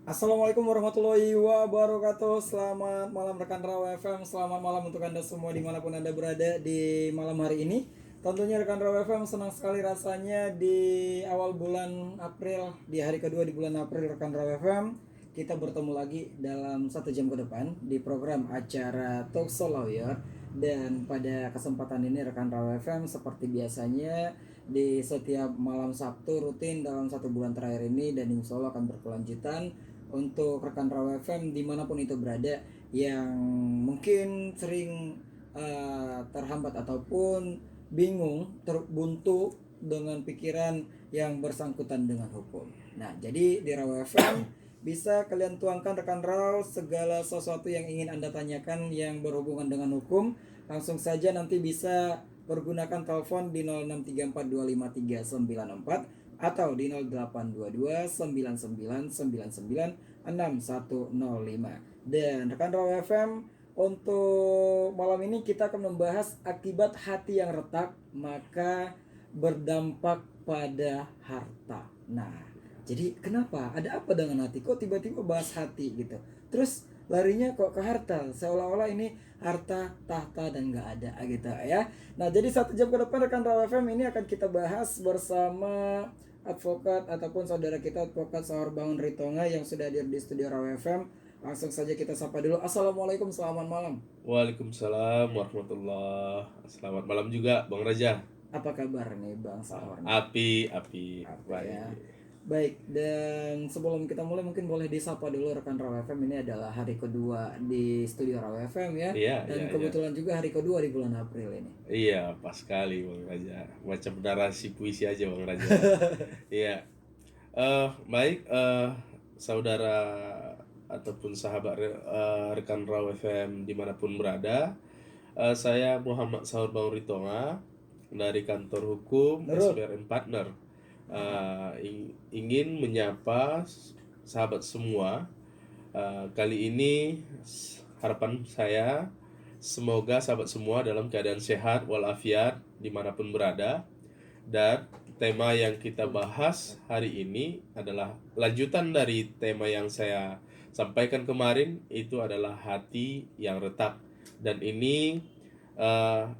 Assalamualaikum warahmatullahi wabarakatuh. Selamat malam rekan Rawa FM. Selamat malam untuk Anda semua dimanapun Anda berada di malam hari ini. Tentunya rekan Rawa FM senang sekali rasanya di awal bulan April, di hari kedua di bulan April rekan Rawa FM, kita bertemu lagi dalam 1 jam ke depan di program acara Talk Show Lawyer. Dan pada kesempatan ini rekan Rawa FM seperti biasanya di setiap malam Sabtu rutin dalam 1 bulan terakhir ini, dan insya Allah akan berkelanjutan untuk rekan Rawa FM dimanapun itu berada yang mungkin sering terhambat ataupun bingung, terbuntu dengan pikiran yang bersangkutan dengan hukum. Nah, jadi di Rawa FM bisa kalian tuangkan rekan Raw segala sesuatu yang ingin Anda tanyakan yang berhubungan dengan hukum. Langsung saja nanti bisa pergunakan telepon di 0634253994 atau di 082299996105. Dan rekan Raw FM, untuk malam ini kita akan membahas akibat hati yang retak maka berdampak pada harta. Nah, jadi kenapa? Ada apa dengan hati? Kok tiba-tiba bahas hati gitu? Terus larinya kok ke harta, seolah-olah ini harta, tahta, dan nggak ada gitu ya. Nah, jadi 1 jam ke depan rekan Raw FM ini akan kita bahas bersama advokat ataupun saudara kita advokat Saur Bangun Ritonga yang sudah hadir di studio Raw FM. Langsung saja kita sapa dulu. Assalamualaikum, selamat malam. Waalaikumsalam warahmatullah. Selamat malam juga Bang Raja. Apa kabar nih Bang Saur? Api Apa ya? baik. Baik, dan sebelum kita mulai mungkin boleh disapa dulu rekan Raw FM. Ini adalah hari kedua di studio Raw FM ya. Iya, Dan iya, kebetulan juga hari kedua di bulan April ini. iya, pas sekali Bang Raja. Macam narasi puisi aja Bang Raja. Iya. Baik, saudara ataupun sahabat rekan Raw FM dimanapun berada. Saya Muhammad Saur Bauri Ritonga dari kantor hukum SBRN Partner. Ingin menyapa sahabat semua. Kali ini harapan saya semoga sahabat semua dalam keadaan sehat walafiat dimanapun berada. Dan tema yang kita bahas hari ini adalah lanjutan dari tema yang saya sampaikan kemarin, itu adalah hati yang retak. Dan ini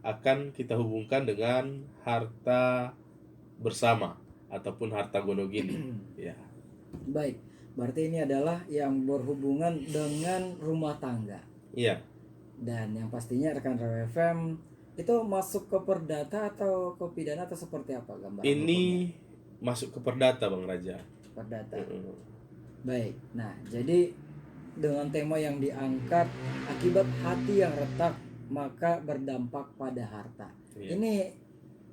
akan kita hubungkan dengan harta bersama ataupun harta gonogini. Ya. Baik, berarti ini adalah yang berhubungan dengan rumah tangga. Iya. Dan yang pastinya rekan Raw FM itu masuk ke perdata atau ke pidana atau seperti apa gambaran Ini hukumnya? masuk ke perdata Bang Raja. Perdata. Baik, nah jadi dengan tema yang diangkat akibat hati yang retak maka berdampak pada harta. Iya. Ini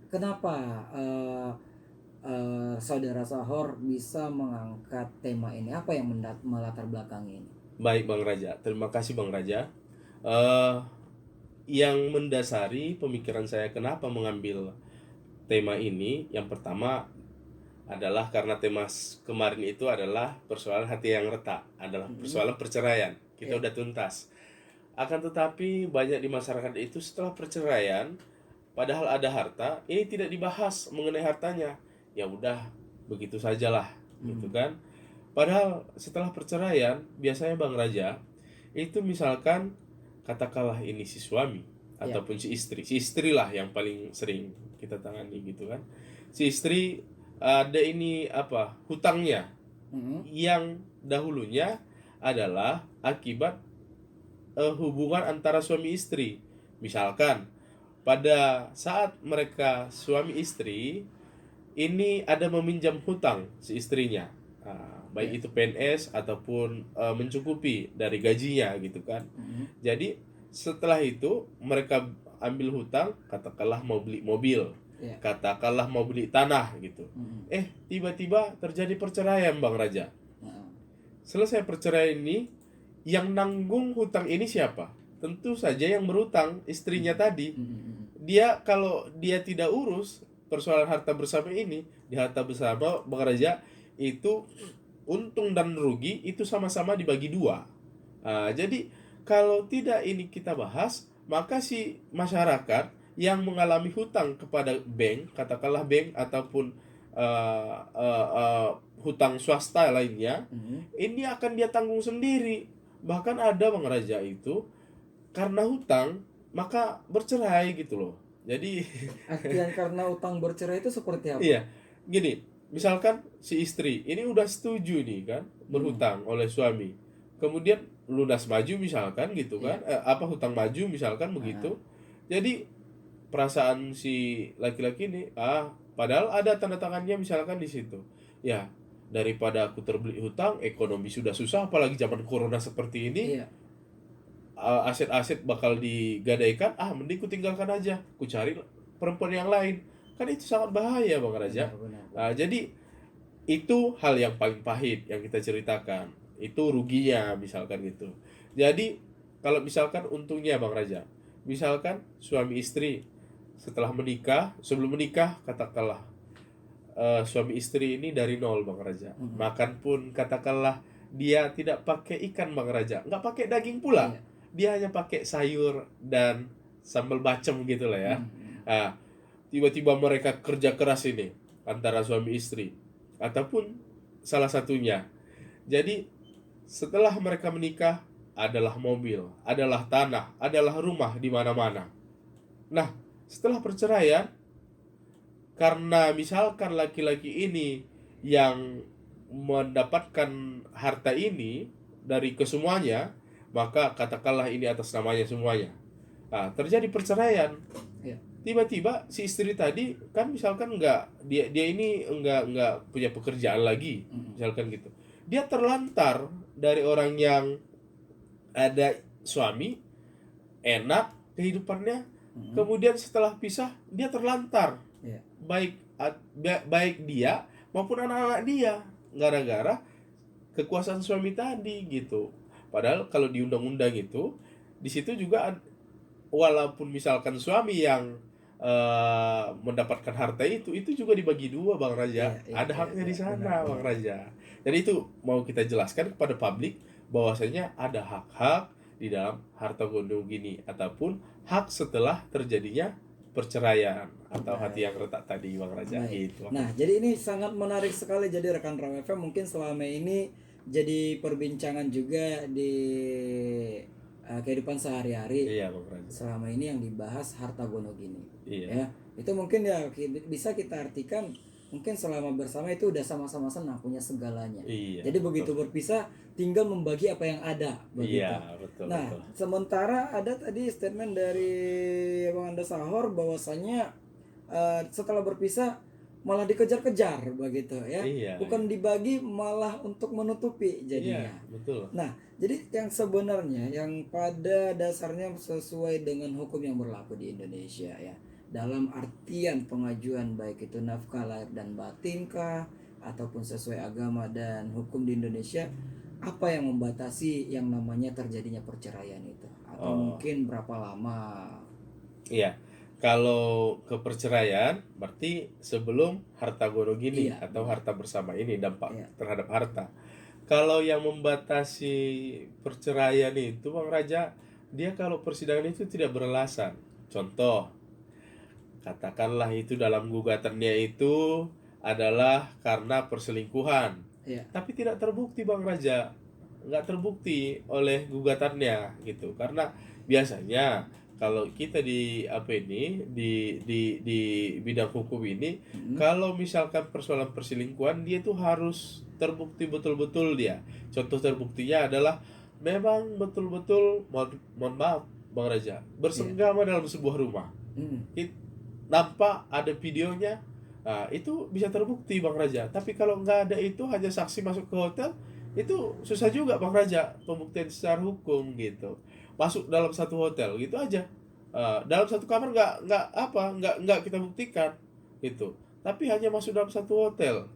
kenapa saudara Sahor bisa mengangkat tema ini? Apa yang melatar belakangi ini? Baik Bang Raja, terima kasih Bang Raja. Yang mendasari pemikiran saya kenapa mengambil tema ini, yang pertama adalah karena tema kemarin itu adalah persoalan hati yang retak, adalah persoalan perceraian. Kita udah tuntas. Akan tetapi banyak di masyarakat itu setelah perceraian, padahal ada harta, ini tidak dibahas mengenai hartanya. Ya udah, begitu sajalah, gitu kan. Padahal setelah perceraian, biasanya Bang Raja, itu misalkan katakanlah ini si suami ataupun si istri lah yang paling sering kita tangani gitu kan. Si istri ada ini hutangnya yang dahulunya adalah akibat hubungan antara suami istri. Misalkan pada saat mereka suami istri ini ada meminjam hutang si istrinya, baik itu PNS ataupun mencukupi dari gajinya gitu kan. Jadi setelah itu mereka ambil hutang, katakanlah mau beli mobil, katakanlah mau beli tanah gitu. Tiba-tiba terjadi perceraian Bang Raja. Selesai perceraian ini, yang nanggung hutang ini siapa? Tentu saja yang berhutang, istrinya tadi. Dia kalau dia tidak urus persoalan harta bersama ini, di harta bersama Bang Raja itu untung dan rugi itu sama-sama dibagi dua. Jadi kalau tidak ini kita bahas, maka si masyarakat yang mengalami hutang kepada bank, katakanlah bank ataupun hutang swasta lainnya, Hmm. ini akan dia tanggung sendiri. Bahkan ada Bang Raja itu karena hutang maka bercerai gitu loh. Jadi Artian karena utang bercerai itu seperti apa? iya, gini, misalkan si istri ini udah setuju nih kan berhutang oleh suami, kemudian lunas maju misalkan gitu kan, Iya. apa hutang maju misalkan Ah, begitu, jadi perasaan si laki-laki ini, padahal ada tanda tangannya misalkan di situ, ya daripada aku terbeli hutang, ekonomi sudah susah, apalagi zaman corona seperti ini, iya. aset-aset bakal digadaikan, mending ku tinggalkan aja, ku cari perempuan yang lain, kan itu sangat bahaya Bang Raja. Benar-benar. Jadi itu hal yang paling pahit yang kita ceritakan, itu ruginya misalkan gitu. Jadi kalau misalkan untungnya Bang Raja, misalkan suami istri setelah menikah, sebelum menikah katakanlah, suami istri ini dari nol Bang Raja, Hmm. makan pun katakanlah dia tidak pakai ikan Bang Raja, nggak pakai daging pula, Iya. dia hanya pakai sayur dan sambal bacem gitu lah ya. Hmm. Nah, tiba-tiba mereka kerja keras ini antara suami istri ataupun salah satunya. Jadi setelah mereka menikah, adalah mobil, adalah tanah, adalah rumah di mana-mana. Nah, setelah perceraian, karena misalkan laki-laki ini yang mendapatkan harta ini dari kesemuanya, maka katakanlah ini atas namanya semuanya. Nah, terjadi perceraian. Iya. Tiba-tiba si istri tadi kan misalkan nggak, dia ini nggak punya pekerjaan lagi, Hmm. misalkan gitu, dia terlantar dari orang yang ada suami, enak kehidupannya, Hmm. kemudian setelah pisah dia terlantar, Iya. baik dia maupun anak-anak dia, gara-gara kekuasaan suami tadi gitu. Padahal kalau di undang-undang itu di situ juga walaupun misalkan suami yang mendapatkan harta itu juga dibagi dua Bang Iya. Raja, Iya. ada Iya. haknya Iya. di sana Bang Benar-benar. Raja. Jadi itu mau kita jelaskan kepada publik bahwasanya ada hak-hak di dalam harta gondong gini, ataupun hak setelah terjadinya perceraian atau hati yang Baik. retak tadi Bang Raja Baik. gitu. Nah, jadi ini sangat menarik sekali. Jadi rekan Raw FM mungkin selama ini jadi perbincangan juga di kehidupan sehari-hari. Iya Bang Raja. Selama ini yang dibahas harta gono gini. Iya. Ya, itu mungkin ya bisa kita artikan mungkin selama bersama itu udah sama-sama senang punya segalanya. Iya, Jadi begitu betul. berpisah tinggal membagi apa yang ada begitu. Iya, betul Nah, betul. sementara ada tadi statement dari Bang Anda Sahor bahwasanya setelah berpisah malah dikejar-kejar begitu ya. Iya, Bukan iya. dibagi malah untuk menutupi Iya, jadinya. betul. Nah, jadi yang sebenarnya yang pada dasarnya sesuai dengan hukum yang berlaku di Indonesia ya. Dalam artian pengajuan baik itu nafkah lahir dan batin kah ataupun sesuai agama dan hukum di Indonesia, apa yang membatasi yang namanya terjadinya perceraian itu? Atau Oh, mungkin berapa lama? iya. Kalau ke perceraian berarti sebelum harta gono gini Iya, atau benar. harta bersama ini, dampak Iya. terhadap harta. Kalau yang membatasi perceraian itu Bang Raja, dia kalau persidangan itu tidak beralasan. Contoh, katakanlah itu dalam gugatannya itu adalah karena perselingkuhan, Iya. tapi tidak terbukti Bang Raja, nggak terbukti oleh gugatannya gitu. Karena biasanya kalau kita di apa ini di bidang hukum ini, Mm-mm. kalau misalkan persoalan perselingkuhan dia tuh harus terbukti betul-betul dia. Contoh terbuktinya adalah memang betul-betul, mohon maaf Bang Raja, Iya. bersenggama dalam sebuah rumah, Mm. nampak ada videonya, itu bisa terbukti Bang Raja. Tapi kalau nggak ada itu, hanya saksi masuk ke hotel, itu susah juga Bang Raja pembuktian secara hukum gitu. Masuk dalam satu hotel gitu aja, dalam satu kamar nggak kita buktikan gitu. Tapi hanya masuk dalam satu hotel,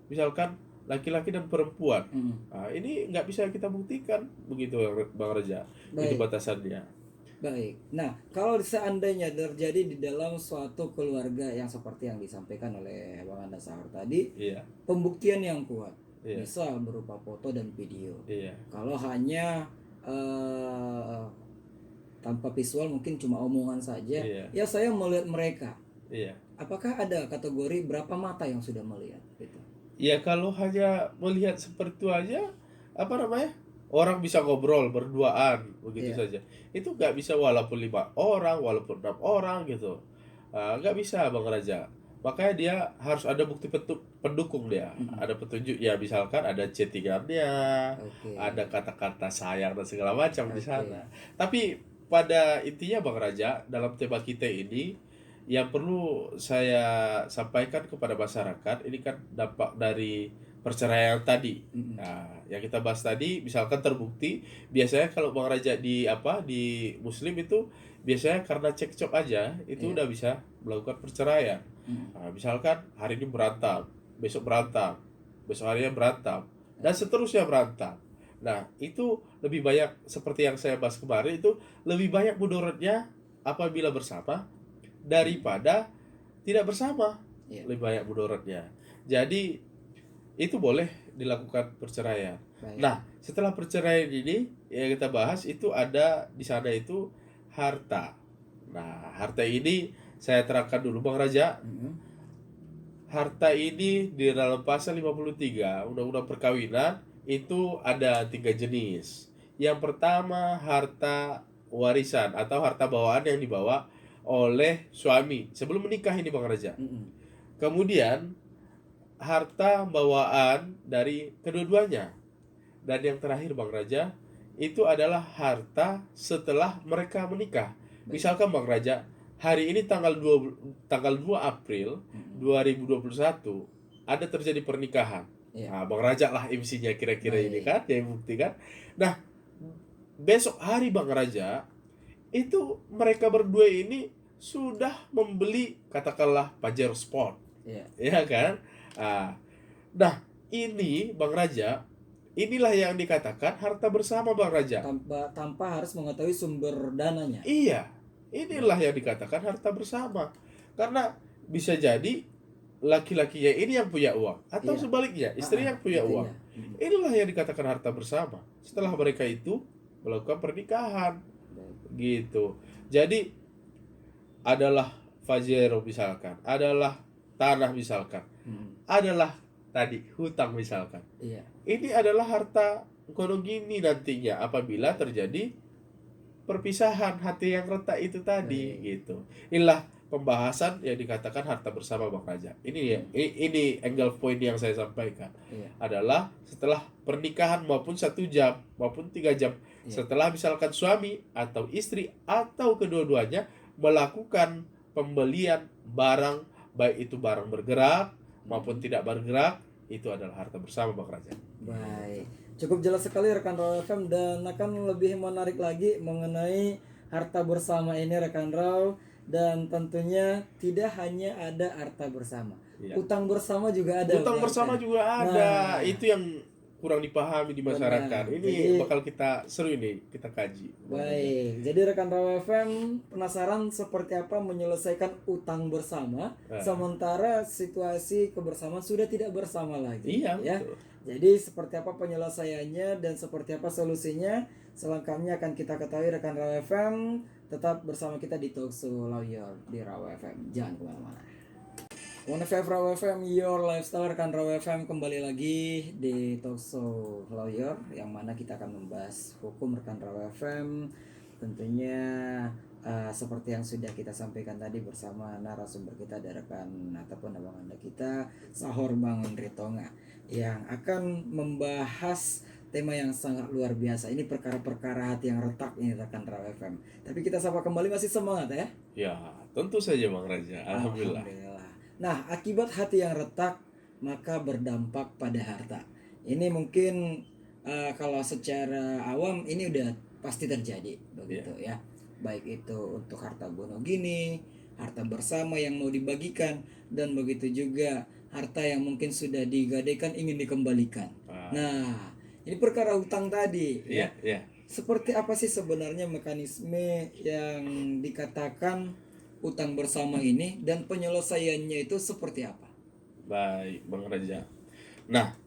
misalkan laki-laki dan perempuan, Mm. ini nggak bisa kita buktikan begitu Bang Raja. Itu Baik. batasannya. Baik. Nah, kalau seandainya terjadi di dalam suatu keluarga yang seperti yang disampaikan oleh Bang Anda Sahur tadi, Iya, pembuktian yang kuat, iya, misal berupa foto dan video. iya, Kalau hanya tanpa visual mungkin cuma omongan saja, iya, ya saya melihat mereka Iya. Apakah ada kategori berapa mata yang sudah melihat gitu? Ya kalau hanya melihat seperti itu aja, apa namanya? Orang bisa ngobrol berduaan begitu Iya. saja. Itu nggak bisa walaupun 5 orang, walaupun 6 orang gitu. Nggak bisa Bang Raja. Makanya dia harus ada bukti pendukung dia. Mm-mm. Ada petunjuk ya misalkan ada chattingannya, Oke. ada kata-kata sayang dan segala macam di Oke. sana. Tapi pada intinya Bang Raja dalam tema kita ini yang perlu saya sampaikan kepada masyarakat ini kan dampak dari perceraian tadi. Mm-mm. Nah, yang kita bahas tadi misalkan terbukti biasanya kalau Bang Raja di muslim itu biasanya karena cekcok aja itu Iya. udah bisa melakukan perceraian. Mm. Nah, misalkan hari ini berantem, besok berantem, besok harinya berantem dan Oke. seterusnya berantem. Nah, itu lebih banyak seperti yang saya bahas kemarin itu lebih banyak mudaratnya apabila bersama daripada tidak bersama, Iya. lebih banyak mudaratnya. Jadi itu boleh dilakukan perceraian. Baik. Nah, setelah perceraian ini yang kita bahas itu ada di sana itu harta. Nah, harta ini saya terangkan dulu Bang Raja. Mm-mm. Harta ini di dalam pasal 53 Undang-Undang Perkawinan itu ada 3 jenis. Yang pertama harta warisan atau harta bawaan yang dibawa oleh suami sebelum menikah ini Bang Raja. Mm-mm. Kemudian harta bawaan dari kedua-duanya. Dan yang terakhir Bang Raja itu adalah harta setelah mereka menikah. Baik. Misalkan Bang Raja, hari ini tanggal 2 April Mm-mm. 2021 ada terjadi pernikahan. Iya. Nah, Bang Raja lah MC-nya kira-kira ini Baik. kan, yang buktikan. Nah, besok hari Bang Raja itu mereka berdua ini sudah membeli katakanlah Pajero Sport, Iya. ya kan? Ah, Nah, ini Bang Raja, inilah yang dikatakan harta bersama Bang Raja. Tanpa harus mengetahui sumber dananya. Iya, inilah yang dikatakan harta bersama. Karena bisa jadi laki-lakinya ini yang punya uang atau Iya. sebaliknya, istri yang punya Gitu uang. ya. Mm-mm. Inilah yang dikatakan harta bersama. Setelah mereka itu melakukan pernikahan, Baik. gitu. Jadi adalah Pajero misalkan, adalah tanah misalkan, Mm. adalah tadi hutang misalkan. Iya. Ini adalah harta kono gini nantinya apabila terjadi perpisahan hati yang retak itu tadi Baik. gitu. Inilah pembahasan yang dikatakan harta bersama Bang Raja. Ini ya, ini angle point yang saya sampaikan Iya. adalah setelah pernikahan maupun 1 jam maupun 3 jam Iya. setelah misalkan suami atau istri atau kedua-duanya melakukan pembelian barang baik itu barang bergerak maupun tidak bergerak itu adalah harta bersama Bang Raja. Baik, cukup jelas sekali rekan Raw FM dan akan lebih menarik lagi mengenai harta bersama ini rekan Raw, dan tentunya tidak hanya ada harta bersama, Iya. utang bersama juga ada. Utang berarti. bersama juga ada. Nah, Itu yang kurang dipahami di masyarakat. benar. Ini Jadi- bakal kita seru ini kita kaji. Baik, jadi rekan Raw FM penasaran seperti apa menyelesaikan utang bersama sementara situasi kebersamaan sudah tidak bersama lagi. Iya, ya. betul. Jadi seperti apa penyelesaiannya dan seperti apa solusinya selengkapnya akan kita ketahui rekan Raw FM. Tetap bersama kita di Talkshow Lawyer di Raw FM. Jangan kemana-mana. One Five Raw FM, your lifestyle. Rekan Raw FM kembali lagi di Talkshow Lawyer yang mana kita akan membahas hukum rekan Raw FM. Tentunya seperti yang sudah kita sampaikan tadi bersama narasumber kita ada rekan ataupun abang anda kita Sahor Bang Indri Tonga yang akan membahas tema yang sangat luar biasa. Ini perkara-perkara hati yang retak ini rekan Raw FM. Tapi kita sapa kembali, masih semangat ya? Ya, tentu saja Bang Raja. Alhamdulillah. Nah, akibat hati yang retak maka berdampak pada harta. Ini mungkin kalau secara awam ini udah pasti terjadi begitu ya. Baik itu untuk harta gono gini, harta bersama yang mau dibagikan, dan begitu juga harta yang mungkin sudah digadaikan ingin dikembalikan. Nah, ini perkara hutang tadi ya. Seperti apa sih sebenarnya mekanisme yang dikatakan utang bersama ini dan penyelesaiannya itu seperti apa? Baik, Bang Raja. Nah,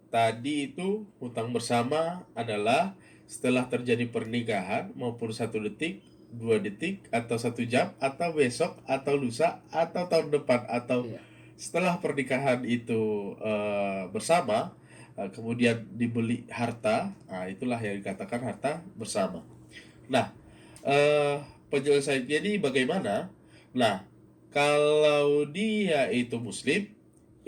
tadi itu hutang bersama adalah setelah terjadi pernikahan maupun 1 detik 2 detik atau 1 jam atau besok atau lusa atau tahun depan atau Iya. setelah pernikahan itu bersama, kemudian dibeli harta, nah itulah yang dikatakan harta bersama. Nah, penyelesaiannya ini bagaimana? Nah, kalau dia itu muslim,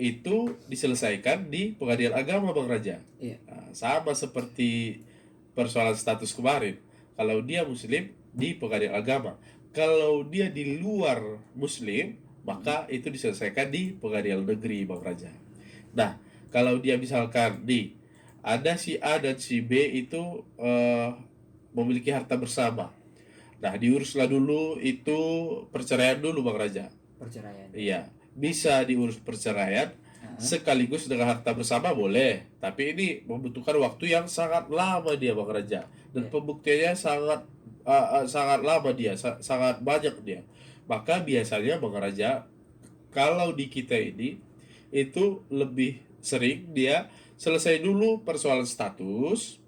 itu diselesaikan di pengadilan agama, Bang Raja. Iya. Nah, sama seperti persoalan status kemarin. Kalau dia muslim, di pengadilan agama. Kalau dia di luar muslim, maka itu diselesaikan di pengadilan negeri, Bang Raja. Nah, kalau dia misalkan ada si A dan si B itu memiliki harta bersama. Nah, diuruslah dulu itu perceraian dulu, Bang Raja. Perceraian. Iya, bisa diurus perceraian sekaligus dengan harta bersama boleh, tapi ini membutuhkan waktu yang sangat lama dia, Bang Raja, dan pembuktiannya sangat lama dia, sangat banyak dia. Maka biasanya, Bang Raja, kalau di kita ini itu lebih sering dia selesai dulu persoalan status,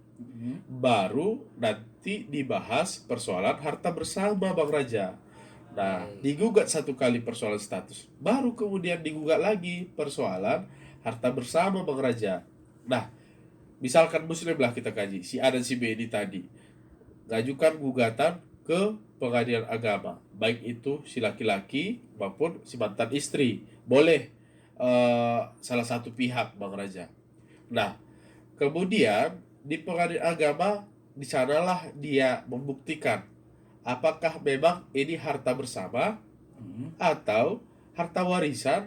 baru nanti dibahas persoalan harta bersama, Bang Raja. Nah, digugat 1 kali persoalan status, baru kemudian digugat lagi persoalan harta bersama, Bang Raja. Nah, misalkan muslim lah kita kaji, si A dan si B ini tadi ngajukan gugatan ke pengadilan agama, baik itu si laki-laki maupun si mantan istri, boleh salah satu pihak, Bang Raja. Nah, kemudian di pengadilan agama, di sanalah dia membuktikan apakah memang ini harta bersama atau harta warisan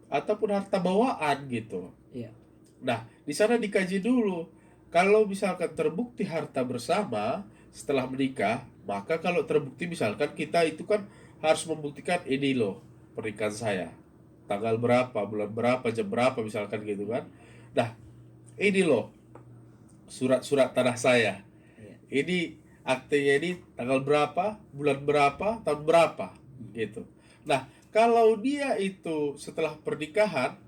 ataupun harta bawaan gitu. Iya. Nah, di sana dikaji dulu. Kalau misalkan terbukti harta bersama setelah menikah, maka kalau terbukti misalkan kita itu kan harus membuktikan ini loh pernikahan saya. Tanggal berapa, bulan berapa, jam berapa misalkan gitu kan. Nah, ini loh surat-surat tanah saya. Ini aktenya ini tanggal berapa, bulan berapa, tahun berapa gitu. Nah, kalau dia itu setelah pernikahan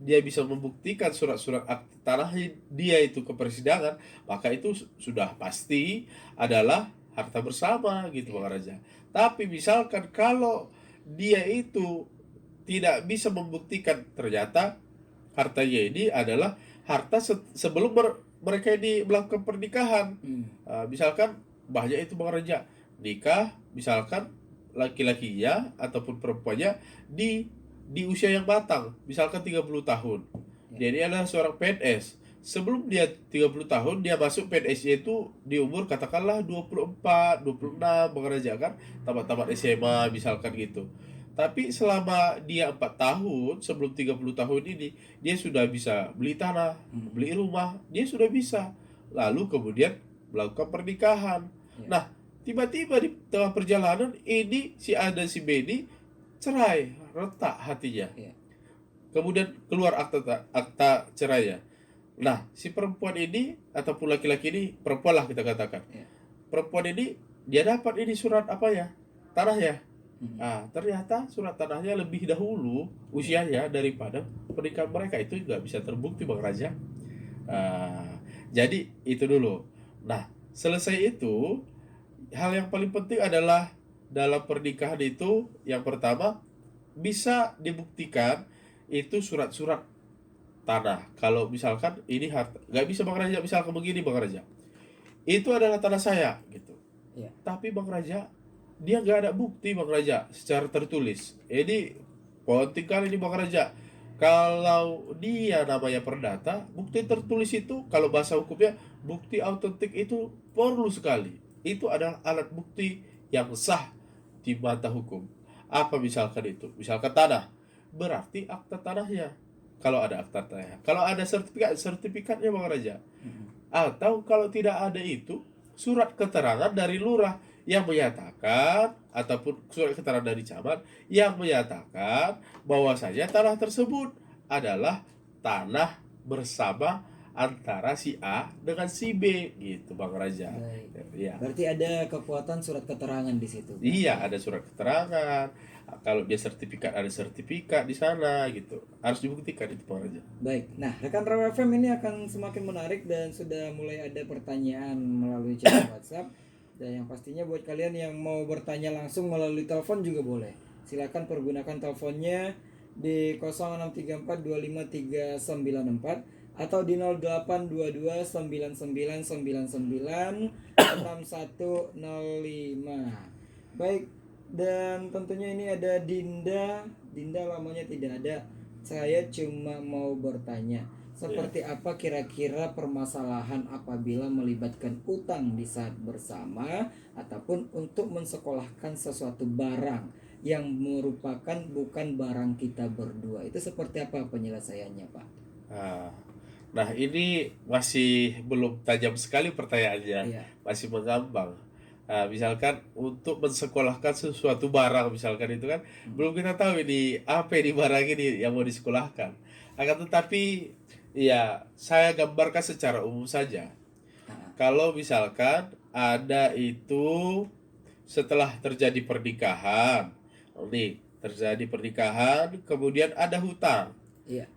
dia bisa membuktikan surat-surat akte tanah dia itu ke persidangan, maka itu sudah pasti adalah harta bersama gitu, Bang Raja. Tapi misalkan kalau dia itu tidak bisa membuktikan ternyata hartanya ini adalah harta sebelum mereka ini melakukan pernikahan. Misalkan banyak itu, Bang Raja, nikah misalkan laki-lakinya ataupun perempuannya di usia yang matang, misalkan 30 tahun. Dia adalah seorang PNS. Sebelum dia 30 tahun, dia masuk PNS itu di umur katakanlah 24, 26, Bang Raja kan, tamat-tamat SMA misalkan gitu. Tapi selama dia 4 tahun sebelum 30 tahun ini, dia sudah bisa beli tanah, beli rumah, dia sudah bisa. Lalu kemudian melakukan pernikahan. Nah, tiba-tiba di tengah perjalanan ini si A dan si B ini cerai, retak hatinya. Kemudian keluar akta cerainya. Nah, si perempuan ini ataupun laki-laki ini, perempuan lah kita katakan. Perempuan ini dia dapat ini surat apa ya? Tanahnya. Nah, ternyata surat tanahnya lebih dahulu usianya daripada pernikahan mereka, itu nggak bisa terbukti, Bang Raja. Jadi itu dulu. Nah, selesai itu, hal yang paling penting adalah dalam pernikahan itu yang pertama bisa dibuktikan itu surat-surat tanah. Kalau misalkan ini harta, nggak bisa, Bang Raja, misalkan begini, Bang Raja, itu adalah tanah saya gitu. Tapi Bang Raja, dia nggak ada bukti, Bang Raja, secara tertulis. Ini penting kali ini, Bang Raja. Kalau dia namanya perdata, bukti tertulis itu kalau bahasa hukumnya bukti autentik itu perlu sekali. Itu adalah alat bukti yang sah di mata hukum. Apa misalkan itu? Misalkan tanah, berarti akta tanahnya. Kalau ada akta tanahnya, kalau ada sertifikatnya, Bang Raja. Atau kalau tidak ada itu, surat keterangan dari lurah yang menyatakan, ataupun surat keterangan dari camat yang menyatakan bahwasanya tanah tersebut adalah tanah bersama antara si A dengan si B gitu, Bang Raja. Ya. Berarti ada kekuatan surat keterangan di situ. Iya, ada surat keterangan. Kalau dia sertifikat, ada sertifikat di sana gitu. Harus dibuktikan itu, Bang Raja. Baik. Nah, rekan Rawa FM ini akan semakin menarik dan sudah mulai ada pertanyaan melalui chat WhatsApp. Dan yang pastinya buat kalian yang mau bertanya langsung melalui telepon juga boleh. Silakan pergunakan teleponnya di 0634253964 atau di 082299996105. Baik, dan tentunya ini ada Dinda. Dinda lamanya tidak ada. Saya cuma mau bertanya, seperti apa kira-kira permasalahan apabila melibatkan utang di saat bersama ataupun untuk mensekolahkan sesuatu barang yang merupakan bukan barang kita berdua? Itu seperti apa penyelesaiannya, Pak? Nah, ini masih belum tajam sekali pertanyaannya, Iya. masih mengambang. Misalkan untuk mensekolahkan sesuatu barang, misalkan itu kan belum kita tahu ini apa ini barang ini yang mau disekolahkan. Akan tetapi, ya saya gambarkan secara umum saja. Ah, Kalau misalkan ada itu setelah terjadi pernikahan, nih terjadi pernikahan, kemudian ada hutang. iya.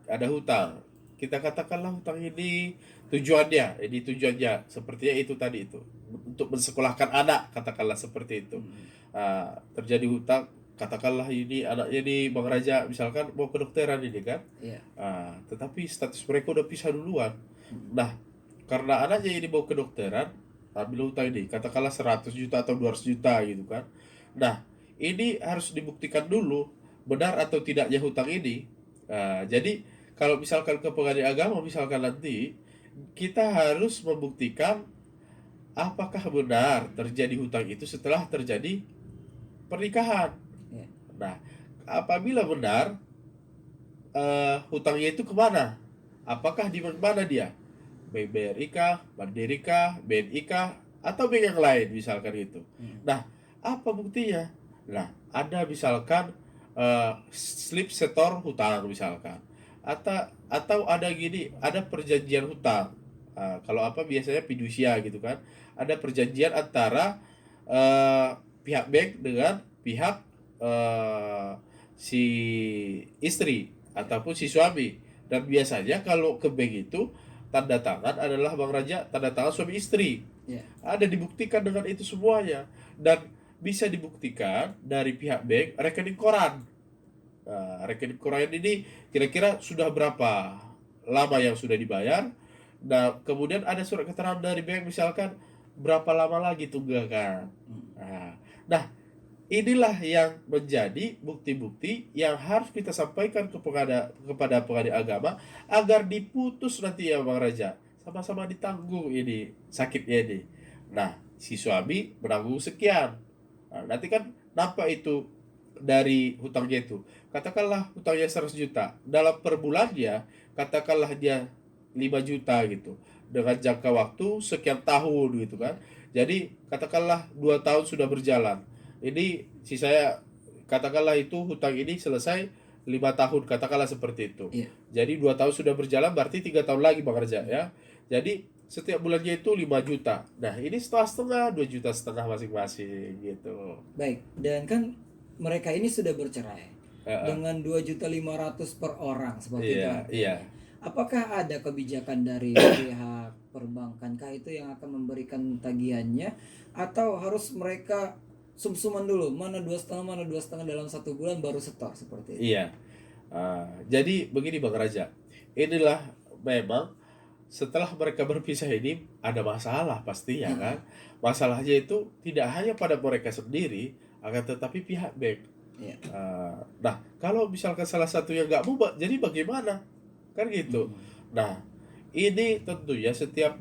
Ada hutang. Kita katakanlah hutang ini tujuannya sepertinya itu tadi itu untuk mensekolahkan anak, katakanlah seperti itu. Terjadi hutang, katakanlah ini anaknya ini Bang Raja misalkan mau kedokteran ini kan. Iya. Tetapi status mereka udah pisah duluan. Nah, karena anaknya ini mau kedokteran, ambil hutang ini, katakanlah 100 juta atau 200 juta gitu kan. Nah, ini harus dibuktikan dulu benar atau tidaknya hutang ini. Jadi kalau misalkan ke pengadilan agama misalkan nanti kita harus membuktikan apakah benar terjadi hutang itu setelah terjadi pernikahan. Iya. Nah, apabila benar hutangnya itu kemana? Apakah di mana dia? Bank BRI kah, Mandiri kah, BNI kah, atau bank yang lain misalkan itu. Nah, apa buktinya? Nah, ada misalkan slip setor hutang misalkan, atau ada gini, ada perjanjian hutang. Kalau apa biasanya fidusia gitu kan, ada perjanjian antara pihak bank dengan pihak si istri ataupun si suami. Dan biasanya kalau ke bank itu tanda tangan adalah Bang Raja tanda tangan suami istri. Iya. Ada dibuktikan dengan itu semuanya, dan bisa dibuktikan dari pihak bank rekening koran. Rekening koran ini kira-kira sudah berapa lama yang sudah dibayar. Nah, kemudian ada surat keterangan dari bank misalkan berapa lama lagi tunggakan. Nah, inilah yang menjadi bukti-bukti yang harus kita sampaikan kepada pengadilan agama agar diputus nanti ya Bang Raja. Sama-sama ditanggung ini sakitnya ini. Nah, si suami menanggung sekian. Nah, nanti kan nampak itu dari hutangnya itu. Katakanlah hutangnya 100 juta. Dalam per bulannya, katakanlah dia 5 juta gitu. Dengan jangka waktu sekian tahun gitu kan. Jadi katakanlah 2 tahun sudah berjalan. Ini si saya katakanlah itu hutang ini selesai 5 tahun, katakanlah seperti itu. Iya. Jadi 2 tahun sudah berjalan, berarti 3 tahun lagi Bang Raja ya. Jadi setiap bulannya itu 5 juta. Nah, ini setengah-setengah, 2,5 juta masing-masing gitu. Baik, dan kan mereka ini sudah bercerai dengan 2.500.000 per orang seperti itu Iya, artinya. iya. Apakah ada kebijakan dari pihak perbankan kah itu yang akan memberikan tagihannya, atau harus mereka sum-suman dulu mana 2,5 dalam 1 bulan baru setor seperti itu? Iya. Jadi begini Bang Raja. Inilah memang setelah mereka berpisah ini ada masalah pastinya kan. Masalahnya itu tidak hanya pada mereka sendiri, akan tetapi pihak bank. Iya. Nah, kalau misalkan salah satu yang nggak mau, jadi bagaimana? Kan gitu. Nah, ini tentunya setiap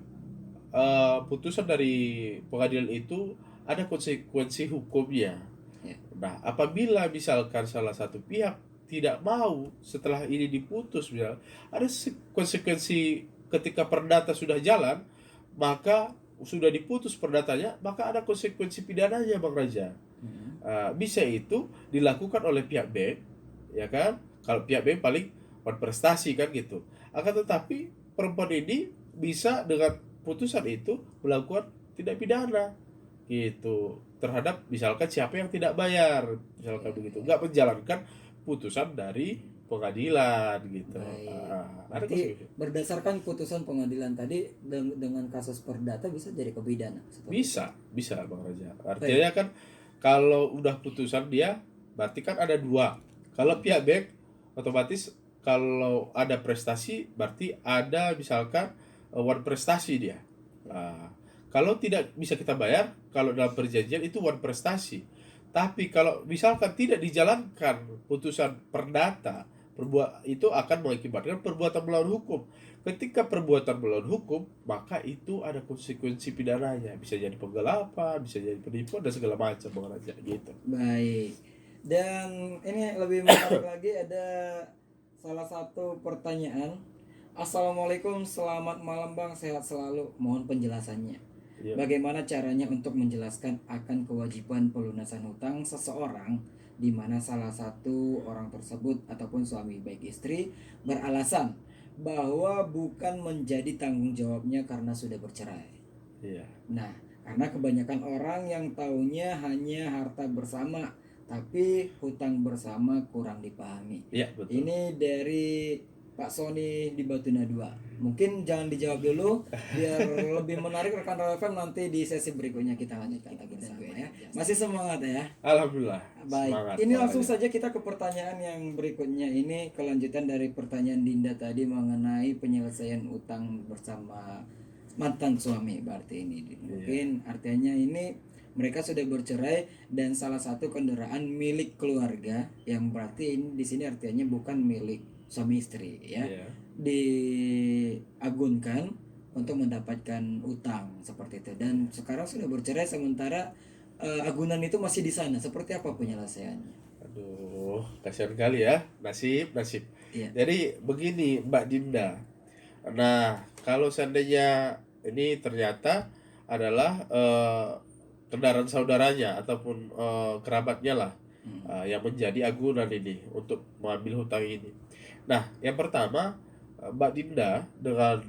putusan dari pengadilan itu ada konsekuensi hukumnya. Iya. Nah, apabila misalkan salah satu pihak tidak mau setelah ini diputus, misal, ada konsekuensi ketika perdata sudah jalan, maka sudah diputus perdatanya, maka ada konsekuensi pidananya Bang Raja. Bisa itu dilakukan oleh pihak bank, ya kan? Kalau pihak bank paling berprestasi kan gitu. Akan tetapi perempuan ini bisa dengan putusan itu melakukan tindak pidana gitu terhadap misalkan siapa yang tidak bayar, misalkan begitu, nggak menjalankan putusan dari pengadilan gitu. Baik. Ada Berarti konsekuensi. berdasarkan putusan pengadilan tadi dengan kasus perdata bisa jadi kepidana seperti itu. Bisa Bang Raja. Artinya kan kalau udah putusan dia berarti kan ada dua. Kalau pihak baik otomatis kalau ada prestasi berarti ada misalkan uang prestasi dia. Nah, kalau tidak bisa kita bayar, kalau dalam perjanjian itu uang prestasi. Tapi kalau misalkan tidak dijalankan putusan perdata, itu akan mengakibatkan perbuatan melawan hukum. Ketika perbuatan melawan hukum, maka itu ada konsekuensi pidananya. Bisa jadi penggelapan, bisa jadi penipuan dan segala macam Bang Raja gitu. Baik. Dan ini lebih menarik lagi, ada salah satu pertanyaan. Assalamualaikum, selamat malam Bang, sehat selalu. Mohon penjelasannya. Iya. Bagaimana caranya untuk menjelaskan akan kewajiban pelunasan hutang seseorang di mana salah satu orang tersebut ataupun suami baik istri beralasan bahwa bukan menjadi tanggung jawabnya karena sudah bercerai. Iya. Nah, karena kebanyakan orang yang taunya hanya harta bersama, tapi hutang bersama kurang dipahami. Iya, betul. Ini dari Pak Sony di Batuna 2. Mungkin jangan dijawab dulu biar lebih menarik rekan Raw FM, nanti di sesi berikutnya kita lanjutkan lagi bersama ya. Masih semangat ya. Alhamdulillah. Baik. Semangat, Ini Bang langsung Raja. saja kita ke pertanyaan yang berikutnya. Ini kelanjutan dari pertanyaan Dinda tadi mengenai penyelesaian utang bersama mantan suami. Berarti ini mungkin artinya ini mereka sudah bercerai dan salah satu kendaraan milik keluarga, yang berarti ini di sini artinya bukan milik suami istri ya. Iya. Diagunkan untuk mendapatkan utang seperti itu, dan sekarang sudah bercerai sementara agunan itu masih di sana. Seperti apa penyelesaiannya? Aduh, kasihan kali ya, nasib. Iya. Jadi begini Mbak Dinda. Nah, kalau seandainya ini ternyata adalah kendaraan saudaranya ataupun kerabatnya lah yang menjadi agunan ini untuk mengambil hutang ini. Nah, yang pertama Mbak Dinda dengan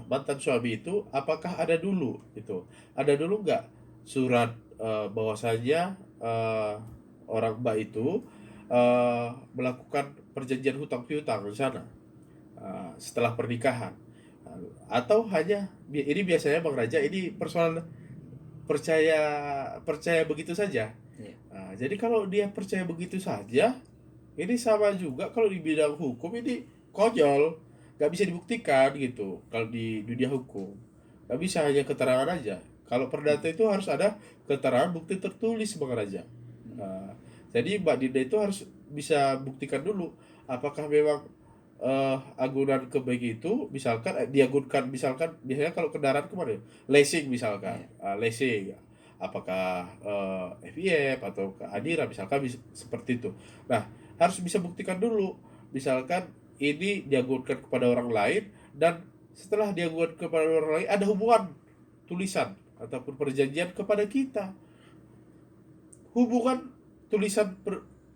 mantan suami itu apakah ada dulu itu? Ada dulu nggak surat bahwasanya orang Mbak itu melakukan perjanjian hutang piutang di sana setelah pernikahan? Atau hanya ini biasanya Bang Raja ini persoalan percaya begitu saja. Iya. Jadi kalau dia percaya begitu saja, ini sama juga kalau di bidang hukum ini konyol, nggak bisa dibuktikan gitu. Kalau di dunia hukum nggak bisa hanya keterangan aja. Kalau perdata itu harus ada keterangan bukti tertulis Bang Raja. Jadi Mbak Dinda itu harus bisa buktikan dulu apakah memang agunan ke baik itu misalkan diagunkan, misalkan biasanya kalau kendaraan kemana ya? Leasing misalkan. Leasing apakah FIF atau ke Adira misalkan seperti itu. Nah, harus bisa buktikan dulu misalkan ini diagunkan kepada orang lain, dan setelah diagunkan kepada orang lain ada hubungan tulisan ataupun perjanjian kepada kita. Hubungan tulisan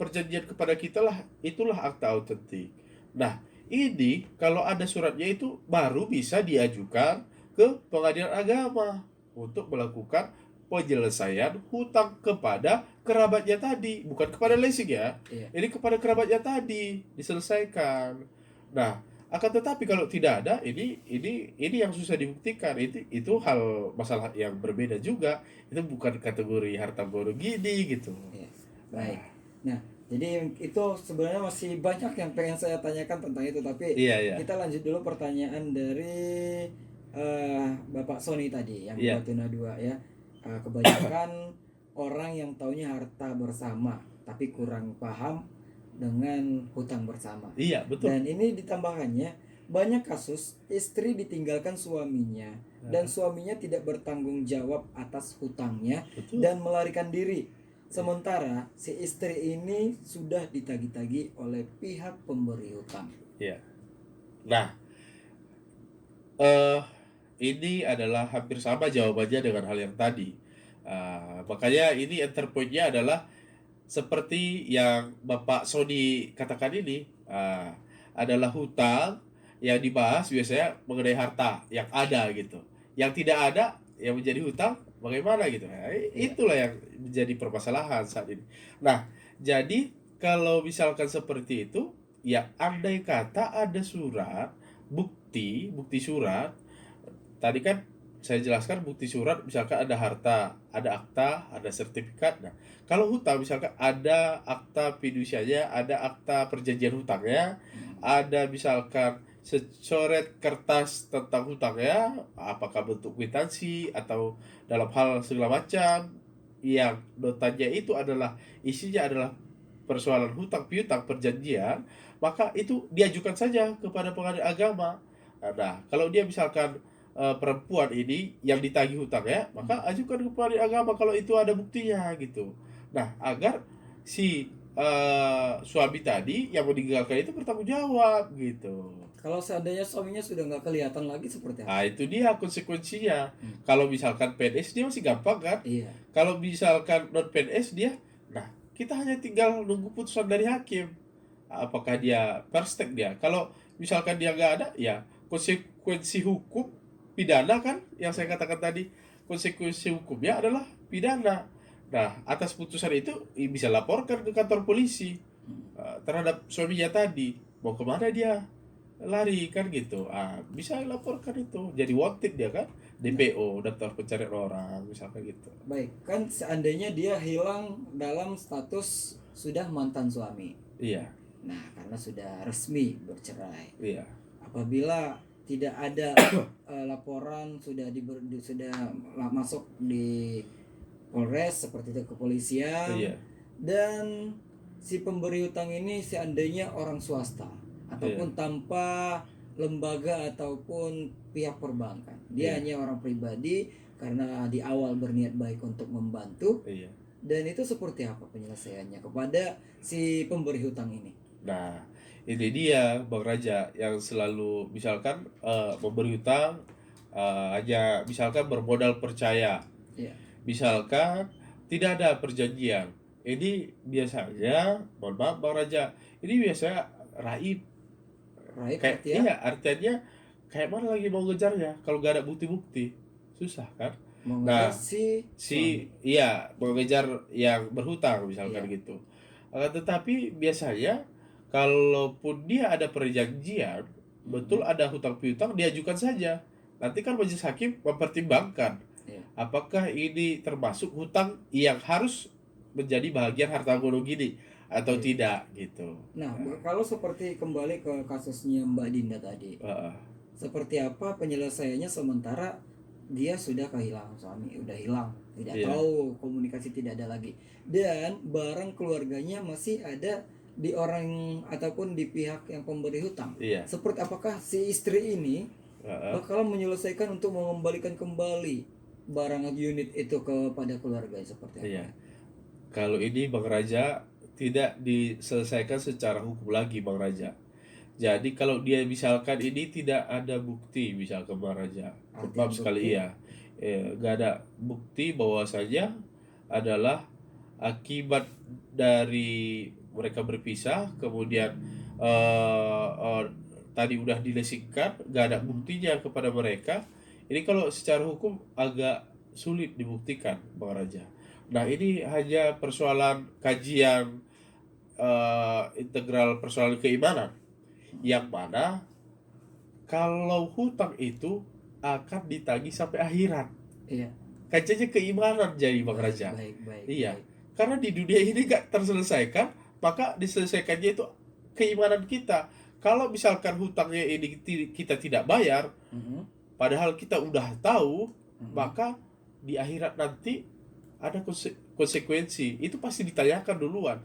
perjanjian kepada kita lah, itulah akta autentik. Nah, ini kalau ada suratnya itu baru bisa diajukan ke pengadilan agama untuk melakukan penyelesaian hutang kepada kerabatnya tadi, bukan kepada leasing ya. Iya. Ini kepada kerabatnya tadi diselesaikan. Nah, akan tetapi kalau tidak ada, ini yang susah dibuktikan. Itu hal masalah yang berbeda juga. Itu bukan kategori harta gono gini gitu. Iya. Baik. Nah, jadi itu sebenarnya masih banyak yang pengen saya tanyakan tentang itu, tapi Iya. kita lanjut dulu pertanyaan dari Bapak Sony tadi yang Iya. Batuna 2 ya. Kebanyakan orang yang taunya harta bersama tapi kurang paham dengan hutang bersama. Iya, betul. Dan ini ditambahkannya banyak kasus istri ditinggalkan suaminya dan suaminya tidak bertanggung jawab atas hutangnya. Betul. Dan melarikan diri. Sementara si istri ini sudah ditagih-tagih oleh pihak pemberi hutang. Iya. Nah, ini adalah hampir sama jawabannya dengan hal yang tadi. Makanya ini enterpointnya adalah seperti yang Bapak Sony katakan ini, adalah hutang yang dibahas biasanya mengenai harta yang ada gitu. Yang tidak ada yang menjadi hutang bagaimana gitu. Nah, itulah yang menjadi permasalahan saat ini. Nah, jadi kalau misalkan seperti itu, ya andai kata ada surat bukti surat. Tadi kan saya jelaskan bukti surat, misalkan ada harta, ada akta, ada sertifikat. Nah, kalau hutang misalkan ada akta fidusianya, ada akta perjanjian hutangnya, ada misalkan secoret kertas tentang hutangnya, apakah bentuk kwitansi atau dalam hal segala macam yang notanya itu adalah isinya adalah persoalan hutang piutang perjanjian, maka itu diajukan saja kepada pengadilan agama. Nah, kalau dia misalkan perempuan ini yang ditagih hutangnya, maka ajukan ke pengadilan agama kalau itu ada buktinya gitu. Nah, agar si suami tadi yang meninggalkan itu bertanggung jawab gitu. Kalau seandainya suaminya sudah nggak kelihatan lagi seperti apa? Nah, itu dia konsekuensinya. Kalau misalkan PNS dia masih gampang kan? Iya. Kalau misalkan non PNS dia, nah kita hanya tinggal nunggu putusan dari hakim. Apakah dia perstek dia? Kalau misalkan dia nggak ada, ya konsekuensi hukum pidana kan yang saya katakan tadi. Konsekuensi hukumnya adalah pidana. Nah, atas putusan itu bisa laporkan ke kantor polisi terhadap suaminya tadi. Mau kemana dia? Lari kan gitu. Bisa laporkan itu. Jadi wanted dia kan. DPO, daftar pencarian orang, misalkan gitu. Baik, kan seandainya dia hilang dalam status sudah mantan suami. Iya, Nah, karena sudah resmi bercerai. iya, Apabila tidak ada laporan sudah masuk di Polres seperti itu kepolisian, iya, dan si pemberi hutang ini seandainya orang swasta ataupun tanpa lembaga ataupun pihak perbankan, dia Iya. hanya orang pribadi karena di awal berniat baik untuk membantu. iya. Dan itu seperti apa penyelesaiannya kepada si pemberi hutang ini? Nah, ini dia Bang Raja yang selalu misalkan memberi hutang hanya misalkan bermodal percaya. Iya. Misalkan tidak ada perjanjian. Ini biasanya, mohon maaf Bang Raja, ini biasanya raib. Right, Kayak artinya iya, artinya kayak mana lagi mau ngejarnya kalau gak ada bukti-bukti. Susah kan? mengejar Nah, si suami. iya mengejar yang berhutang misalkan Iya. gitu. Tetapi biasanya kalaupun dia ada perjanjian, betul ada hutang piutang, diajukan saja. Nanti kan majelis hakim mempertimbangkan Iya. apakah ini termasuk hutang yang harus menjadi bagian harta gono gini atau Iya. tidak gitu. Nah, kalau seperti kembali ke kasusnya Mbak Dinda tadi, Heeh. seperti apa penyelesaiannya sementara dia sudah kehilangan suami, udah hilang, tidak Iya. tahu, komunikasi tidak ada lagi, dan barang keluarganya masih ada di orang ataupun di pihak yang pemberi hutang. Iya. Seperti apakah si istri ini Heeh. bakal menyelesaikan untuk mengembalikan kembali barang unit itu kepada keluarga seperti apa? Iya. Kalau ini Bang Raja tidak diselesaikan secara hukum lagi Bang Raja. Jadi kalau dia misalkan ini tidak ada bukti misalkan Bang Raja, Artian maaf sekali bukti? ya, nggak ada bukti bahwasanya adalah akibat dari mereka berpisah, kemudian eh, eh, tadi udah dilesikkan, nggak ada buktinya kepada mereka. Ini kalau secara hukum agak sulit dibuktikan Bang Raja. Nah ini hanya persoalan kajian integral persoalan keimanan, yang mana kalau hutang itu akan ditagih sampai akhirat. Iya. Kajiannya keimanan jadi Bang Raja. Baik. Iya, karena di dunia ini gak terselesaikan, maka diselesaikannya itu keimanan kita. Kalau misalkan hutangnya ini kita tidak bayar, Mhm. padahal kita udah tahu, Mhm. maka di akhirat nanti ada konsekuensi. Itu pasti ditanyakan duluan.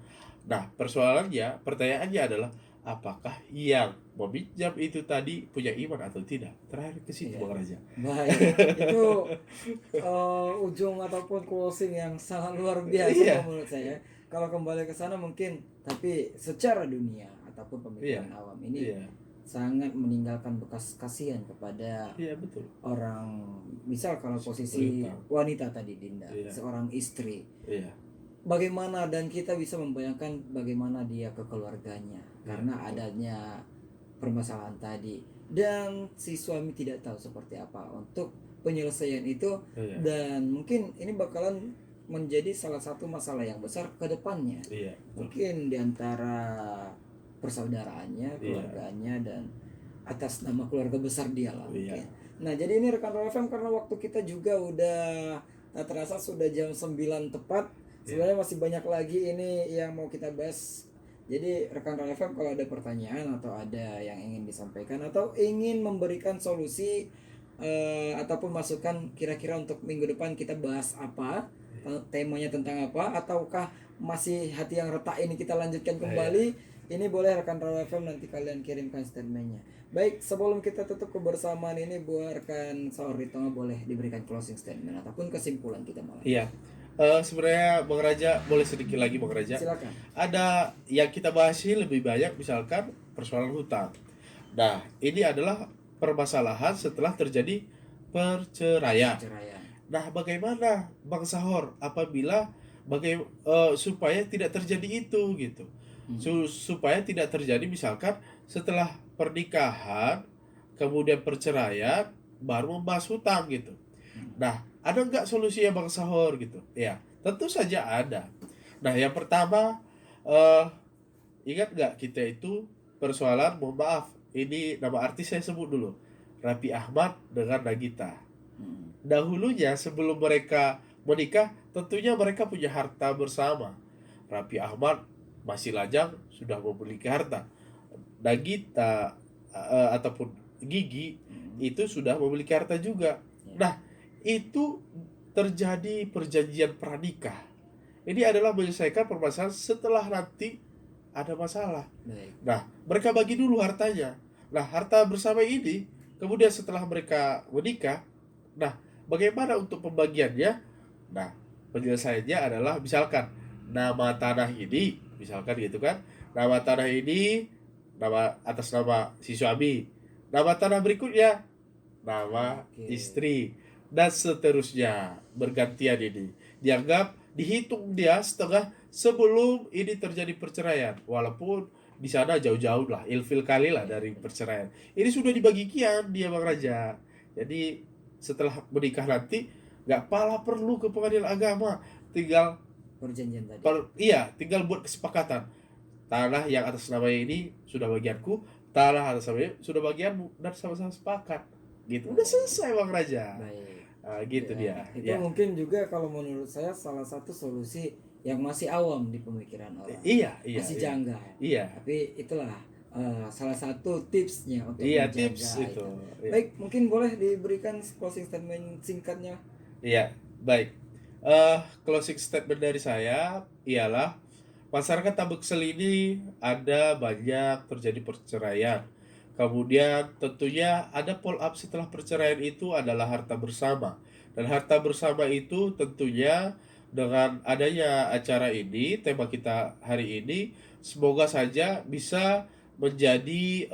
Nah, pertanyaannya adalah apakah yang meminjam itu tadi punya iman atau tidak? Terakhir ke situ Iya. Bang Raja. Baik, itu ujung ataupun closing yang sangat luar biasa Iya. menurut saya. Kalau kembali ke sana mungkin, tapi secara dunia ataupun pemikiran awam ini Iya. sangat meninggalkan bekas kasihan kepada Iya, betul. orang, misal kalau posisi wanita tadi Dinda, Iya. seorang istri, Iya. bagaimana, dan kita bisa membayangkan bagaimana dia ke keluarganya karena adanya permasalahan tadi, dan si suami tidak tahu seperti apa untuk penyelesaian itu. Iya. Dan mungkin ini bakalan menjadi salah satu masalah yang besar ke depannya. Iya. Mungkin diantara persaudaraannya, Iya. keluarganya, dan atas nama keluarga besar dia lah Iya. mungkin. Nah, jadi ini rekan Raw FM karena waktu kita juga udah tak terasa sudah jam 9 tepat. Sebenarnya masih banyak lagi ini yang mau kita bahas. Jadi rekan Raw FM kalau ada pertanyaan atau ada yang ingin disampaikan atau ingin memberikan solusi ataupun masukan kira-kira untuk minggu depan kita bahas apa, temanya tentang apa, ataukah masih hati yang retak ini kita lanjutkan kembali, ini boleh rekan Raw FM nanti kalian kirimkan statementnya. Baik, sebelum kita tutup kebersamaan ini, buat rekan Saur Ritonga boleh diberikan closing statement ataupun kesimpulan kita malam. Iya. Sebenarnya Bang Raja boleh sedikit lagi Bang Raja. Silakan. Ada yang kita bahas ini lebih banyak misalkan persoalan hutang. Nah, ini adalah permasalahan setelah terjadi perceraian. Perceraian. Nah, bagaimana Bang Sahor apabila supaya tidak terjadi itu gitu. Supaya tidak terjadi misalkan setelah pernikahan kemudian perceraian baru membahas hutang gitu. Nah, ada nggak solusinya Bang Sahor gitu? Ya, tentu saja ada. Nah, yang pertama ingat nggak kita itu persoalan, mohon maaf, ini nama artis saya sebut dulu, Raffi Ahmad dengan Nagita. Dahulunya sebelum mereka menikah, tentunya mereka punya harta bersama. Raffi Ahmad masih lajang sudah memiliki harta. Nagita ataupun Gigi itu sudah memiliki harta juga. Nah, itu terjadi perjanjian pranikah. Ini adalah menyelesaikan permasalahan setelah nanti ada masalah. Baik. Nah, mereka bagi dulu hartanya. Nah, harta bersama ini kemudian setelah mereka menikah, nah, bagaimana untuk pembagiannya? Nah, penyelesaiannya adalah misalkan nama tanah ini, misalkan gitu kan, nama tanah ini atas nama si suami, nama tanah berikutnya nama istri, dan seterusnya bergantian. Ini dihitung dia setengah sebelum ini terjadi perceraian, walaupun di sana jauh-jauh lah, ilfil kali lah dari perceraian. Ini sudah dibagikan dia Bang Raja. Jadi setelah menikah nanti nggak perlu ke pengadilan agama, tinggal Perjanjian tadi. tinggal buat kesepakatan. Tanah yang atas nama ini sudah bagianku, tanah atas nama ini sudah bagianmu, dan sama-sama sepakat. Gitu. Udah selesai Bang Raja. Baik. Gitu dia. Itu mungkin juga kalau menurut saya salah satu solusi yang masih awam di pemikiran orang. Iya. Masih janggal. Iya. Tapi itulah salah satu tipsnya untuk menjaga tips itu. Iya. Baik, mungkin boleh diberikan closing statement singkatnya. Iya, baik. Closing statement dari saya ialah masyarakat Tabeksel ini ada banyak terjadi perceraian. Kemudian tentunya ada follow up setelah perceraian itu adalah harta bersama. Dan harta bersama itu tentunya dengan adanya acara ini, tema kita hari ini, semoga saja bisa menjadi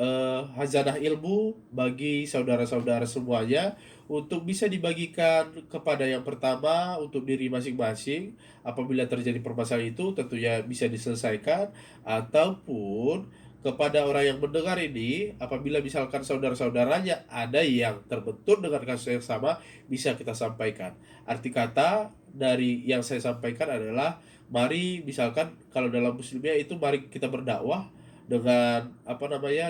khazanah ilmu bagi saudara-saudara semuanya untuk bisa dibagikan kepada yang pertama untuk diri masing-masing. Apabila terjadi permasalahan itu tentunya bisa diselesaikan, ataupun kepada orang yang mendengar ini, apabila misalkan saudara-saudaranya ada yang terbentur dengan kasus yang sama, bisa kita sampaikan. Arti kata dari yang saya sampaikan adalah, mari misalkan kalau dalam muslimnya itu mari kita berdakwah dengan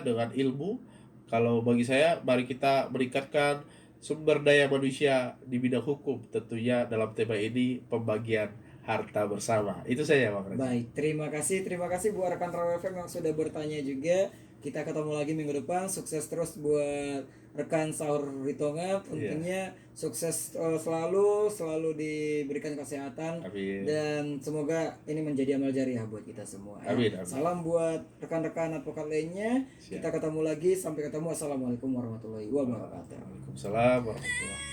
dengan ilmu. Kalau bagi saya, mari kita meningkatkan sumber daya manusia di bidang hukum, tentunya dalam tema ini pembagian harta bersama. Itu saya Bang Raja. Baik, terima kasih buat rekan Raw FM yang sudah bertanya juga. Kita ketemu lagi minggu depan. Sukses terus buat rekan Saur Ritonga. Tentunya sukses selalu diberikan kesehatan. Amin. Dan semoga ini menjadi amal jariah buat kita semua. Amin. Salam buat rekan-rekan advokat lainnya. Kita ketemu lagi. Sampai ketemu. Assalamualaikum warahmatullahi wabarakatuh. Waalaikumsalam warahmatullahi wabarakatuh.